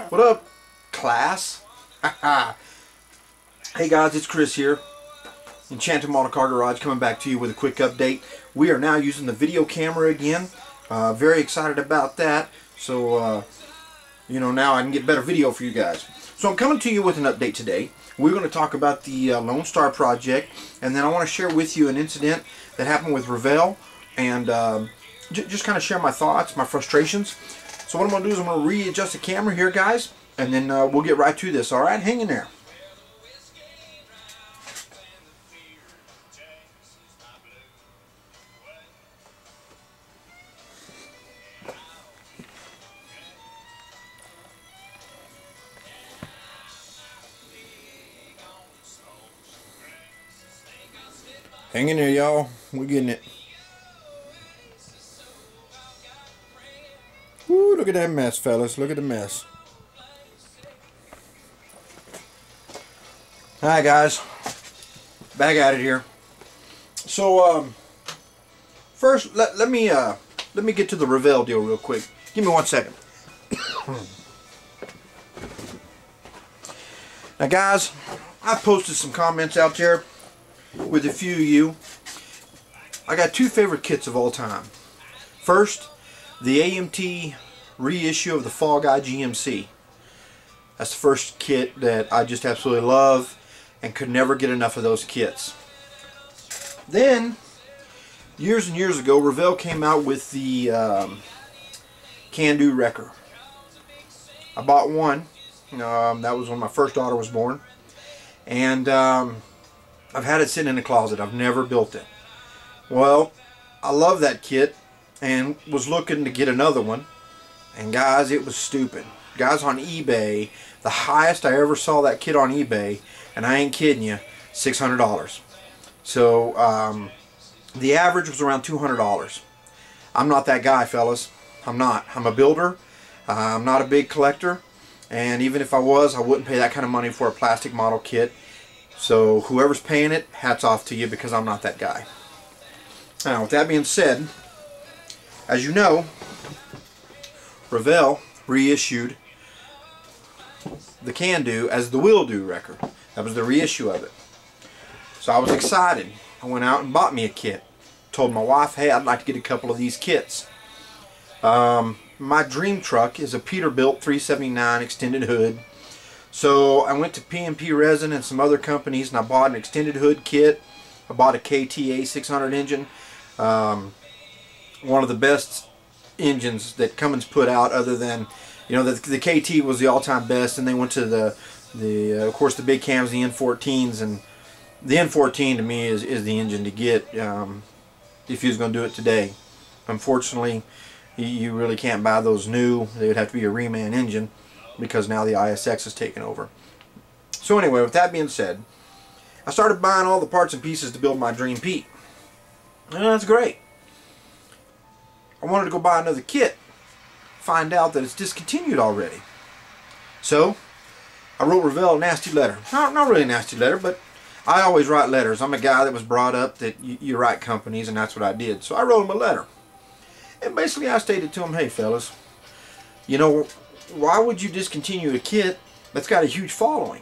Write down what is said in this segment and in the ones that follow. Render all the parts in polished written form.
What up, class? Hey guys, it's Chris here. Enchanted Model Car Garage coming back to you with a quick update. We are now using the video camera again. Very excited about that. So, you know, now I can get better video for you guys. So I'm coming to you with an update today. We're going to talk about the LoneStar project, and then I want to share with you an incident that happened with Revell, and just kind of share my thoughts, my frustrations. So what I'm going to do is I'm going to readjust the camera here, guys, and then we'll get right to this. All right, hang in there. Hang in there, y'all. We're getting it. Woo, look at that mess, fellas. Look at the mess. Alright, guys. Back at it here. So, first, let me get to the Revell deal real quick. Give me 1 second. Now, guys, I posted some comments out there with a few of you. I got two favorite kits of all time. First, the AMT reissue of the Fall Guy GMC. That's the first kit that I just absolutely love and could never get enough of those kits. Then, years and years ago, Revell came out with the Can-Do Wrecker. I bought one. That was when my first daughter was born. And I've had it sitting in the closet. I've never built it. Well, I love that kit and was looking to get another one. And guys, it was stupid. Guys, on eBay, the highest I ever saw that kit on eBay, and I ain't kidding you, $600. So the average was around $200. I'm not that guy, fellas. I'm not. I'm a builder. I'm not a big collector. And even if I was, I wouldn't pay that kind of money for a plastic model kit. So whoever's paying it, hats off to you, because I'm not that guy. Now, with that being said, as you know, Revell reissued the Can-Do as the Will-Do record. That was the reissue of it. So I was excited. I went out and bought me a kit. Told my wife, hey, I'd like to get a couple of these kits. My dream truck is a Peterbilt 379 extended hood. So I went to P&P Resin and some other companies, and I bought an extended hood kit. I bought a KTA 600 engine. One of the best engines that Cummins put out, other than, you know, the KT was the all-time best, and they went to of course, the big cams, the N14s, and the N14 to me is the engine to get if you was going to do it today. Unfortunately, you really can't buy those new. They would have to be a reman engine, because now the ISX is taking over. So anyway, with that being said, I started buying all the parts and pieces to build my Dream Pete. And that's great. I wanted to go buy another kit. Find out that it's discontinued already. So, I wrote Revell a nasty letter. Not really a nasty letter, but I always write letters. I'm a guy that was brought up that you write companies, and that's what I did. So I wrote them a letter. And basically I stated to them, hey fellas, you know, why would you discontinue a kit that's got a huge following?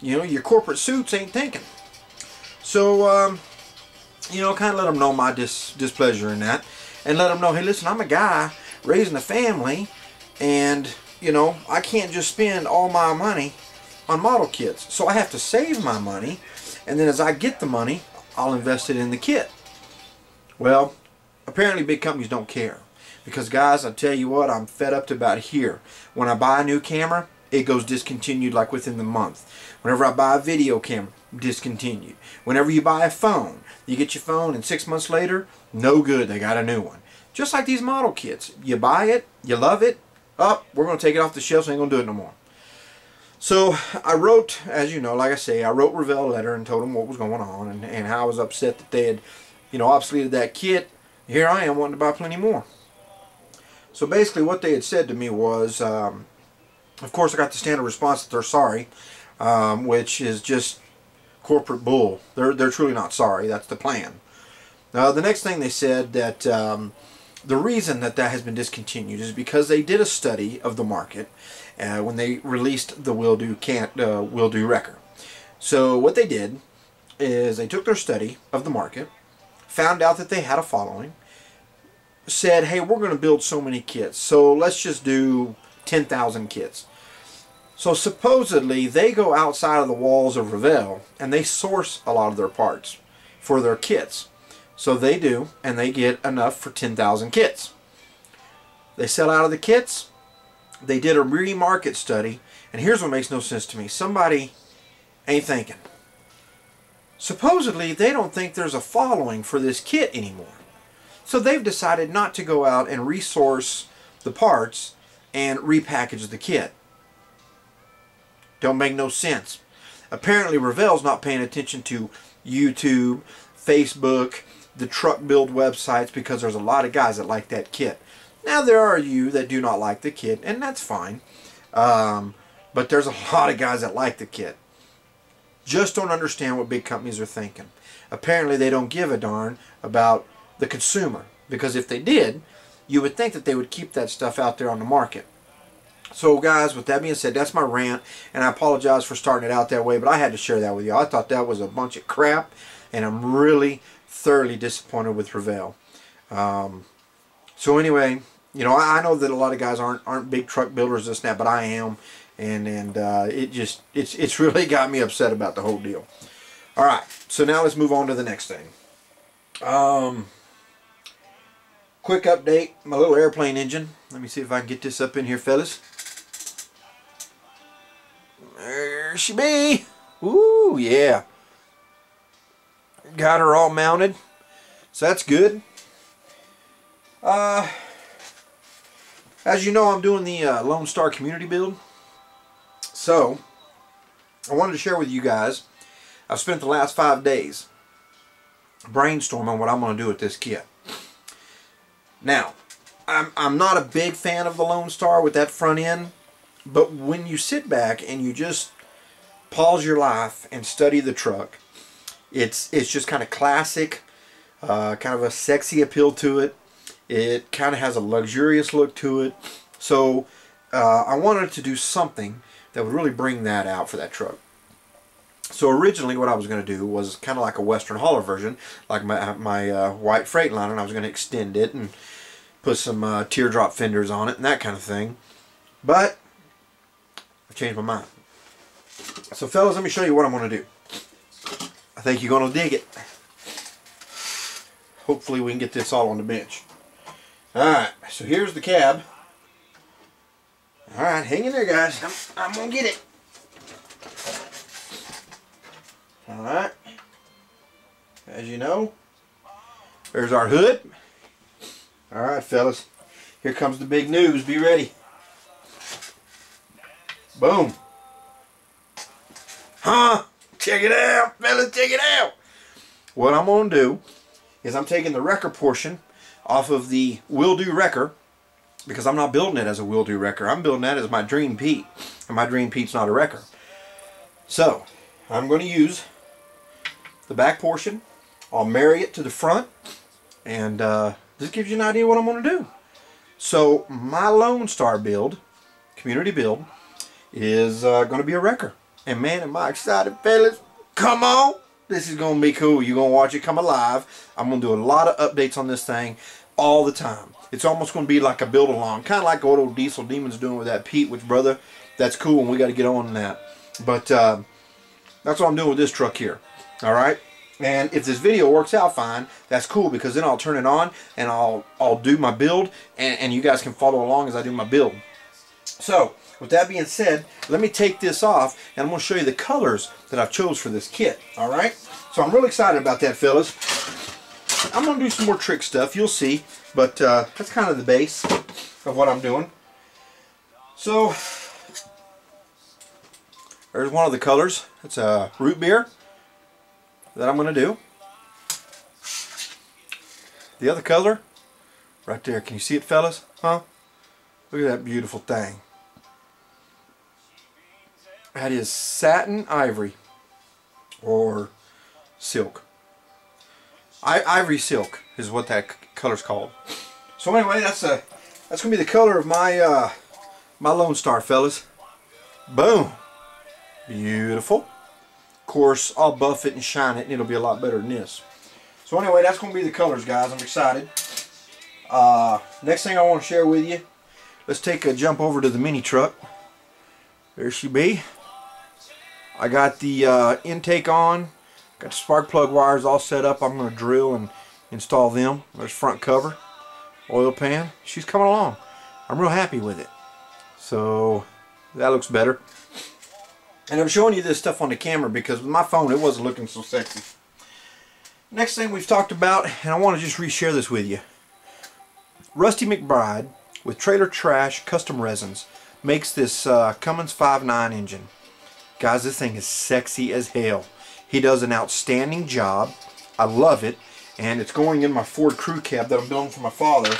You know, your corporate suits ain't thinking. So, you know, kind of let them know my displeasure in that. And let them know, hey, listen, I'm a guy raising a family, and, you know, I can't just spend all my money on model kits. So I have to save my money, and then as I get the money, I'll invest it in the kit. Well, apparently big companies don't care. Because, guys, I tell you what, I'm fed up to about here. When I buy a new camera, it goes discontinued like within the month. Whenever I buy a video camera, discontinued. Whenever you buy a phone, you get your phone, and 6 months later, no good, they got a new one. Just like these model kits. You buy it, you love it, we're going to take it off the shelf, so ain't going to do it no more. So I wrote, as you know, like I say, I wrote Revell a letter and told them what was going on, and how I was upset that they had, you know, obsoleted that kit. Here I am wanting to buy plenty more. So basically what they had said to me was, of course I got the standard response that they're sorry, which is just corporate bull. They're truly not sorry. That's the plan. The next thing they said that the reason that that has been discontinued is because they did a study of the market when they released the Will-Do Wrecker. So what they did is they took their study of the market, found out that they had a following, said, hey, we're going to build so many kits, so let's just do 10,000 kits. So supposedly they go outside of the walls of Revell and they source a lot of their parts for their kits. So they do, and they get enough for 10,000 kits. They sell out of the kits. They did a re-market study, and here's what makes no sense to me. Somebody ain't thinking. Supposedly they don't think there's a following for this kit anymore. So they've decided not to go out and resource the parts and repackage the kit. Don't make no sense. Apparently Revell's not paying attention to YouTube, Facebook, the truck build websites, because there's a lot of guys that like that kit. Now there are you that do not like the kit, and that's fine. But there's a lot of guys that like the kit. Just don't understand what big companies are thinking. Apparently they don't give a darn about the consumer, because if they did, you would think that they would keep that stuff out there on the market. So guys, with that being said, that's my rant, and I apologize for starting it out that way, but I had to share that with you. I thought that was a bunch of crap, and I'm really thoroughly disappointed with Revell. So anyway, you know, I know that a lot of guys aren't big truck builders, this and that, but I am, and it's really got me upset about the whole deal. All right, so now let's move on to the next thing. Quick update, my little airplane engine. Let me see if I can get this up in here, fellas. There she be. Ooh, yeah. Got her all mounted, so that's good. As you know, I'm doing the LoneStar community build. So, I wanted to share with you guys, I've spent the last 5 days brainstorming what I'm going to do with this kit. Now, I'm not a big fan of the LoneStar with that front end, but when you sit back and you just pause your life and study the truck, it's just kind of classic, kind of a sexy appeal to it. It kind of has a luxurious look to it. So I wanted to do something that would really bring that out for that truck. So originally what I was going to do was kind of like a Western hauler version, like my white Freightliner, and I was going to extend it and put some teardrop fenders on it and that kind of thing. But I've changed my mind. So fellas, let me show you what I'm going to do. I think you're going to dig it. Hopefully we can get this all on the bench. Alright, so here's the cab. Alright, hang in there guys. I'm going to get it. Alright. As you know, there's our hood. Alright fellas, here comes the big news. Be ready. Boom. Huh? Check it out, fellas, check it out. What I'm going to do is I'm taking the wrecker portion off of the Will-Do Wrecker, because I'm not building it as a Will-Do Wrecker. I'm building that as my Dream Pete, and my Dream Pete's not a wrecker. So, I'm going to use the back portion. I'll marry it to the front, and this gives you an idea what I'm going to do. So, my LoneStar build, community build, is going to be a wrecker. And man, am I excited, fellas. Come on. This is going to be cool. You're going to watch it come alive. I'm going to do a lot of updates on this thing all the time. It's almost going to be like a build along. Kind of like what old Diesel Demon's doing with that Pete, which, brother, that's cool, and we got to get on that. But that's what I'm doing with this truck here. Alright? And if this video works out fine, that's cool, because then I'll turn it on and I'll do my build, and you guys can follow along as I do my build. So, with that being said, let me take this off, and I'm going to show you the colors that I've chose for this kit. Alright? So I'm really excited about that, fellas. I'm going to do some more trick stuff, you'll see. But that's kind of the base of what I'm doing. So, there's one of the colors. It's a root beer that I'm going to do. The other color, right there. Can you see it, fellas? Huh? Look at that beautiful thing. That is satin ivory, or silk. Ivory silk is what that color's called. So anyway, that's gonna be the color of my my LoneStar, fellas. Boom, beautiful. Of course, I'll buff it and shine it, and it'll be a lot better than this. So anyway, that's gonna be the colors, guys. I'm excited. Next thing I want to share with you, let's take a jump over to the mini truck. There she be. I got the intake on, got the spark plug wires all set up. I'm going to drill and install them. There's front cover, oil pan. She's coming along. I'm real happy with it. So that looks better. And I'm showing you this stuff on the camera because with my phone it wasn't looking so sexy. Next thing we've talked about, and I want to just reshare this with you. Rusty McBride with Trailer Trash Custom Resins makes this Cummins 5.9 engine. Guys, this thing is sexy as hell. He does an outstanding job. I love it. And it's going in my Ford crew cab that I'm building for my father.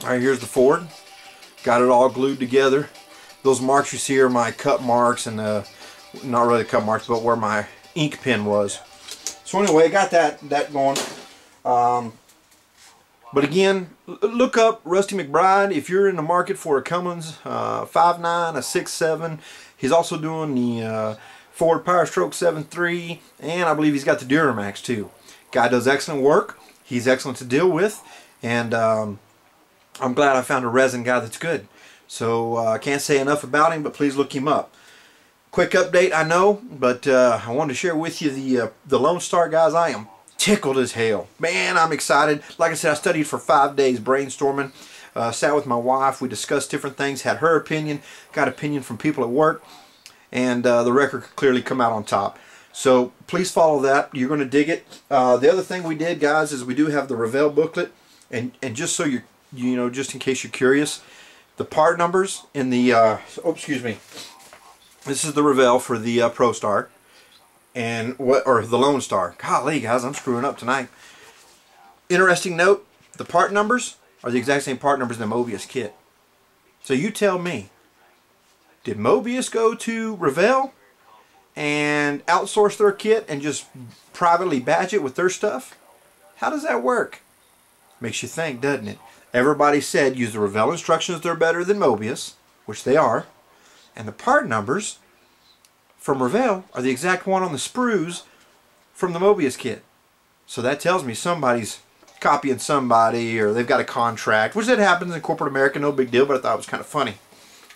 Alright, here's the Ford. Got it all glued together. Those marks you see are my cut marks, and not really cut marks, but where my ink pen was. So anyway, got that going. But again, look up Rusty McBride if you're in the market for a Cummins 5.9, a 6.7. He's also doing the Ford Powerstroke 7.3, and I believe he's got the Duramax too. Guy does excellent work. He's excellent to deal with, and I'm glad I found a resin guy that's good. So I can't say enough about him, but please look him up. Quick update, I know, but I wanted to share with you the LoneStar, guys. I am tickled as hell. Man, I'm excited. Like I said, I studied for 5 days brainstorming. Sat with my wife. We discussed different things. Had her opinion. Got opinion from people at work. And the record could clearly come out on top. So please follow that. You're going to dig it. The other thing we did, guys, is we do have the Revell booklet. And just so you know, just in case you're curious, the part numbers in the oh, excuse me. This is the Revell for the ProStar. And the LoneStar. Golly, guys, I'm screwing up tonight. Interesting note, the part numbers are the exact same part numbers in the Mobius kit. So you tell me, did Mobius go to Revell and outsource their kit and just privately badge it with their stuff? How does that work? Makes you think, doesn't it? Everybody said use the Revell instructions, they're better than Mobius, which they are. And the part numbers from Revell are the exact one on the sprues from the Mobius kit. So that tells me somebody's copying somebody, or they've got a contract, which that happens in corporate America, no big deal, but I thought it was kind of funny.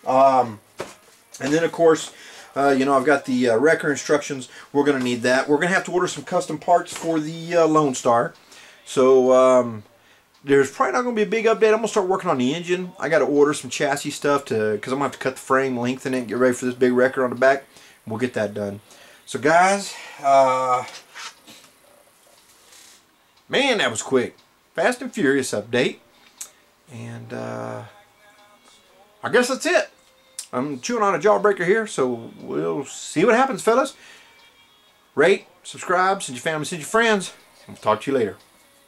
And then of course, you know, I've got the wrecker instructions. We're going to need that. We're going to have to order some custom parts for the LoneStar. So there's probably not going to be a big update. I'm going to start working on the engine. I got to order some chassis stuff because I'm going to have to cut the frame, lengthen it, get ready for this big wrecker on the back. We'll get that done. So guys, man, that was quick. Fast and Furious update. And I guess that's it. I'm chewing on a jawbreaker here, so we'll see what happens, fellas. Rate, subscribe, send your family, send your friends. We'll talk to you later.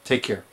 Take care.